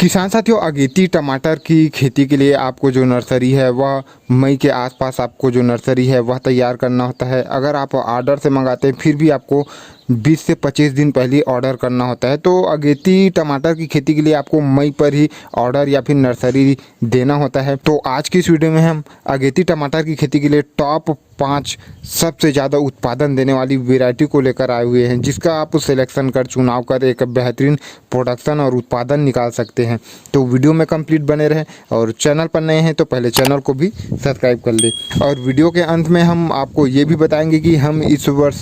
किसान साथियों, अगेती टमाटर की खेती के लिए आपको जो नर्सरी है वह मई के आसपास आपको जो नर्सरी है वह तैयार करना होता है। अगर आप ऑर्डर से मंगाते हैं फिर भी आपको 20 से 25 दिन पहले ऑर्डर करना होता है। तो अगेती टमाटर की खेती के लिए आपको मई पर ही ऑर्डर या फिर नर्सरी देना होता है। तो आज की इस वीडियो में हम अगेती टमाटर की खेती के लिए टॉप 5 सबसे ज़्यादा उत्पादन देने वाली वैरायटी को लेकर आए हुए हैं, जिसका आप सिलेक्शन कर चुनाव कर एक बेहतरीन प्रोडक्शन और उत्पादन निकाल सकते हैं। तो वीडियो में कंप्लीट बने रहें और चैनल पर नए हैं तो पहले चैनल को भी सब्सक्राइब कर लें। और वीडियो के अंत में हम आपको ये भी बताएंगे कि हम इस वर्ष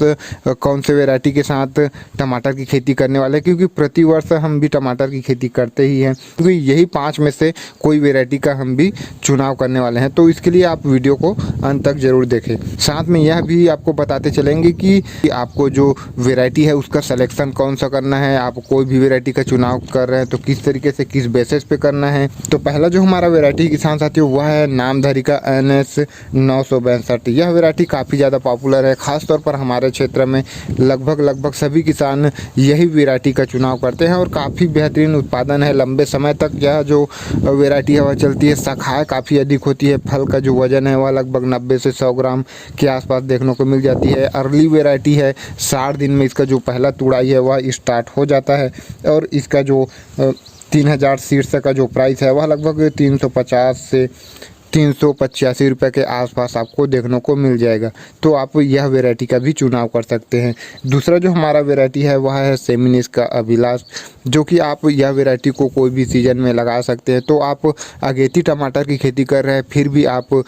कौन से वैरायटी के साथ टमाटर की खेती करने वाले हैं, क्योंकि प्रति वर्ष हम भी टमाटर की खेती करते ही हैं, क्योंकि यही 5 में से कोई वैरायटी का हम भी चुनाव करने वाले हैं। तो इसके लिए आप वीडियो को अंत तक जरूर देखें। साथ में यह भी आपको बताते चलेंगे कि आपको जो वैरायटी है उसका सिलेक्शन कौन सा करना है। आप कोई भी वैरायटी का चुनाव कर रहे हैं तो किस तरीके से किस बेसिस पे करना है। तो पहला जो हमारा वैरायटी किसान साथियों वह है नामधारी का NS 962। यह वैरायटी काफ़ी ज़्यादा पॉपुलर है, खास तौर पर हमारे क्षेत्र में लगभग सभी किसान यही वैरायटी का चुनाव करते हैं और काफ़ी बेहतरीन उत्पादन है। लंबे समय तक यह जो वैरायटी है वह चलती है। शाखाएँ काफ़ी अधिक होती है। फल का जो वजन है वह लगभग 90 से 100 ग्राम के आसपास देखने को मिल जाती है। अर्ली वैरायटी है, 60 दिन में इसका जो पहला तुड़ाई है वह स्टार्ट हो जाता है और इसका जो 3000 सीड्स का जो प्राइस है वह लगभग 350 से 385 रुपये के आसपास आपको देखने को मिल जाएगा। तो आप यह वैरायटी का भी चुनाव कर सकते हैं। दूसरा जो हमारा वैरायटी है वह है सेमिनिस का अभिलाष, जो कि आप यह वैरायटी को कोई भी सीजन में लगा सकते हैं। तो आप अगेती टमाटर की खेती कर रहे हैं फिर भी आप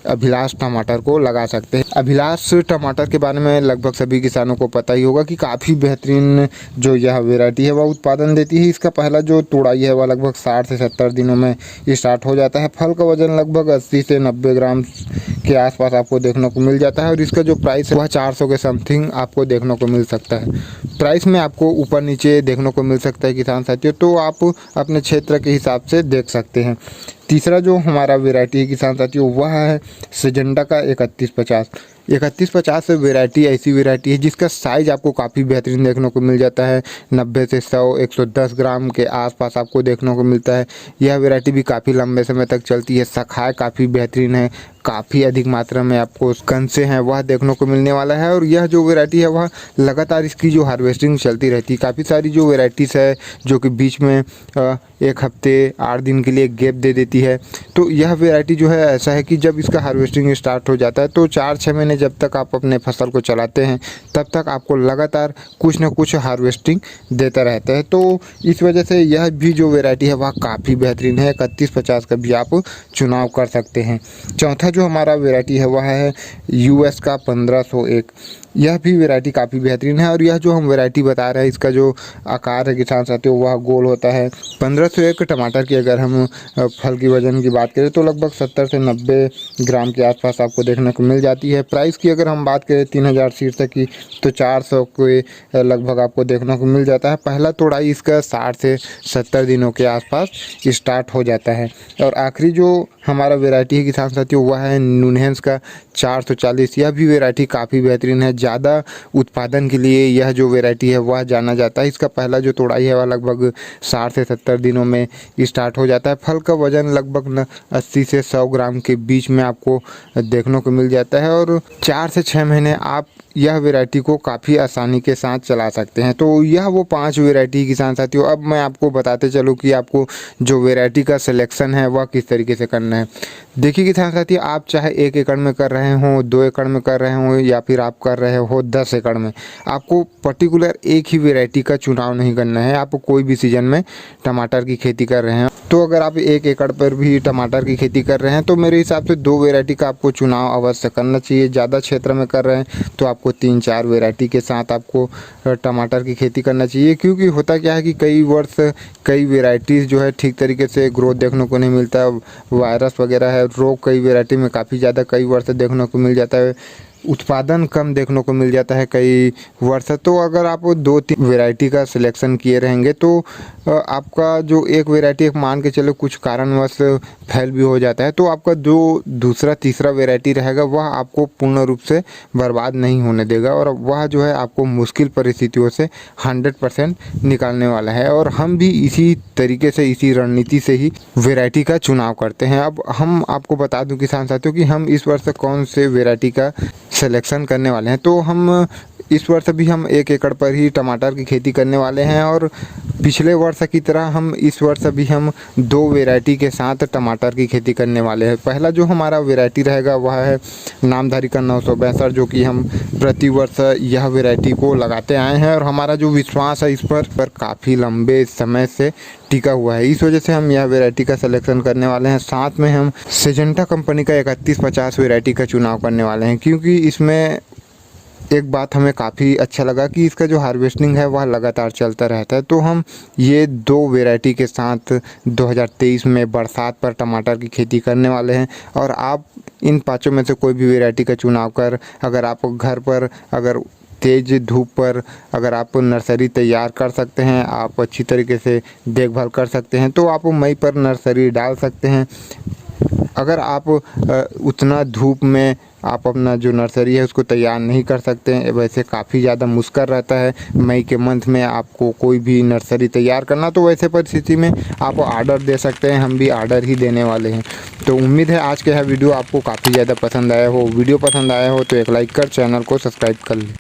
अभिलाष टमाटर को लगा सकते हैं। अभिलाष टमाटर के बारे में लगभग सभी किसानों को पता ही होगा कि काफ़ी बेहतरीन जो यह वैरायटी है वह उत्पादन देती है। इसका पहला जो तोड़ाई है वह लगभग 60 से 70 दिनों में स्टार्ट हो जाता है। फल का वजन लगभग 80 से 90 ग्राम के आसपास आपको देखने को मिल जाता है और इसका जो प्राइस है वह 400 के समथिंग आपको देखने को मिल सकता है। प्राइस में आपको ऊपर नीचे देखने को मिल सकता है किसान साथियों, तो आप अपने क्षेत्र के हिसाब से देख सकते हैं। तीसरा जो हमारा वैरायटी है किसान साथियों वह है सिजेंडा का 3150। 3150 वैरायटी ऐसी वैरायटी है जिसका साइज़ आपको काफ़ी बेहतरीन देखने को मिल जाता है। 90 से 100-110 ग्राम के आसपास आपको देखने को मिलता है। यह वैरायटी भी काफ़ी लंबे समय तक चलती है। शाखाएँ काफ़ी बेहतरीन है, काफ़ी अधिक मात्रा में आपको कंसे हैं वह देखने को मिलने वाला है। और यह जो वैरायटी है वह लगातार इसकी जो हार्वेस्टिंग चलती रहती है। काफ़ी सारी जो वैरायटीज़ है जो कि बीच में 1 हफ्ते 8 दिन के लिए गैप दे देती है, तो यह वैरायटी जो है ऐसा है कि जब इसका हार्वेस्टिंग स्टार्ट हो जाता है तो 4-6 महीने जब तक आप अपने फसल को चलाते हैं तब तक आपको लगातार कुछ ना कुछ हार्वेस्टिंग देता रहता है। तो इस वजह से यह भी जो वैरायटी है वह काफ़ी बेहतरीन है। 3150 का भी आप चुनाव कर सकते हैं। चौथा जो हमारा वैरायटी है वह है US का 1501। यह भी वैरायटी काफ़ी बेहतरीन है और यह जो हम वैरायटी बता रहे हैं इसका जो आकार है किसान साथियों वह गोल होता है। 1501 टमाटर की अगर हम फल की वजन की बात करें तो लगभग 70 से 90 ग्राम के आसपास आपको देखने को मिल जाती है। प्राइस की अगर हम बात करें 3000 सीड्स की तो 400 के लगभग आपको देखने को मिल जाता है। पहला तोड़ाई इसका 60 से 70 दिनों के आसपास स्टार्ट हो जाता है। और आखिरी जो हमारा वैरायटी है किसान साथियों वह है नुनहेंस का 440। यह भी वैरायटी काफ़ी बेहतरीन है। ज़्यादा उत्पादन के लिए यह जो वैरायटी है वह जाना जाता है। इसका पहला जो तोड़ाई है वह लगभग 60 से 70 दिनों में स्टार्ट हो जाता है। फल का वजन लगभग 80 से 100 ग्राम के बीच में आपको देखने को मिल जाता है और 4 से 6 महीने आप यह वैरायटी को काफ़ी आसानी के साथ चला सकते हैं। तो यह वो 5 वैरायटी किसान साथियों। अब मैं आपको बताते चलूँ कि आपको जो वैरायटी का सिलेक्शन है वह किस तरीके से करना है। देखिए किसान साथियों, आप चाहे 1 एकड़ में कर रहे हों, 2 एकड़ में कर रहे हों या फिर आप कर रहे हो 10 एकड़ में, आपको पर्टिकुलर एक ही वैरायटी का चुनाव नहीं करना है। आप कोई भी सीजन में टमाटर की खेती कर रहे हैं तो अगर आप 1 एकड़ पर भी टमाटर की खेती कर रहे हैं तो मेरे हिसाब से 2 वैरायटी का आपको चुनाव अवश्य करना चाहिए। ज़्यादा क्षेत्र में कर रहे हैं तो आपको 3-4 वैरायटी के साथ आपको टमाटर की खेती करना चाहिए। क्योंकि होता क्या है कि कई वर्ष कई वैरायटीज़ जो है ठीक तरीके से ग्रोथ देखने को नहीं मिलता है। वायरस वगैरह है, रोग कई वैरायटी में काफ़ी ज़्यादा कई वर्ष देखने को मिल जाता है। उत्पादन कम देखने को मिल जाता है कई वर्ष। तो अगर आप 2-3 वैरायटी का सिलेक्शन किए रहेंगे तो आपका जो एक वैरायटी एक मान के चलो कुछ कारणवश फेल भी हो जाता है, तो आपका जो दूसरा तीसरा वैरायटी रहेगा वह आपको पूर्ण रूप से बर्बाद नहीं होने देगा और वह जो है आपको मुश्किल परिस्थितियों से 100% निकालने वाला है। और हम भी इसी तरीके से, इसी रणनीति से ही वैरायटी का चुनाव करते हैं। अब हम आपको बता दूं किसान साथियों कि हम इस वर्ष कौन से वैरायटी का सिलेक्शन करने वाले हैं। तो हम इस वर्ष भी हम 1 एकड़ पर ही टमाटर की खेती करने वाले हैं और पिछले वर्ष की तरह हम इस वर्ष भी हम 2 वैरायटी के साथ टमाटर की खेती करने वाले हैं। पहला जो हमारा वैरायटी रहेगा वह है नामधारी का 962, जो कि हम प्रति वर्ष यह वैरायटी को लगाते आए हैं और हमारा जो विश्वास है इस पर काफ़ी लंबे समय से टिका हुआ है। इस वजह से हम यह वैरायटी का सिलेक्शन करने वाले हैं। साथ में हम सिजेंटा कंपनी का 3150 वैरायटी का चुनाव करने वाले हैं, क्योंकि इसमें एक बात हमें काफ़ी अच्छा लगा कि इसका जो हार्वेस्टिंग है वह लगातार चलता रहता है। तो हम ये 2 वैरायटी के साथ 2023 में बरसात पर टमाटर की खेती करने वाले हैं। और आप इन पाँचों में से कोई भी वैरायटी का चुनाव कर, अगर आप घर पर अगर तेज़ धूप पर अगर आप नर्सरी तैयार कर सकते हैं, आप अच्छी तरीके से देखभाल कर सकते हैं, तो आप मई पर नर्सरी डाल सकते हैं। अगर आप उतना धूप में आप अपना जो नर्सरी है उसको तैयार नहीं कर सकते हैं, वैसे काफ़ी ज़्यादा मुश्किल रहता है मई के मंथ में आपको कोई भी नर्सरी तैयार करना, तो वैसे परिस्थिति में आप ऑर्डर दे सकते हैं। हम भी ऑर्डर ही देने वाले हैं। तो उम्मीद है आज का यह वीडियो आपको काफ़ी ज़्यादा पसंद आया हो। वीडियो पसंद आया हो तो एक लाइक कर चैनल को सब्सक्राइब कर लें।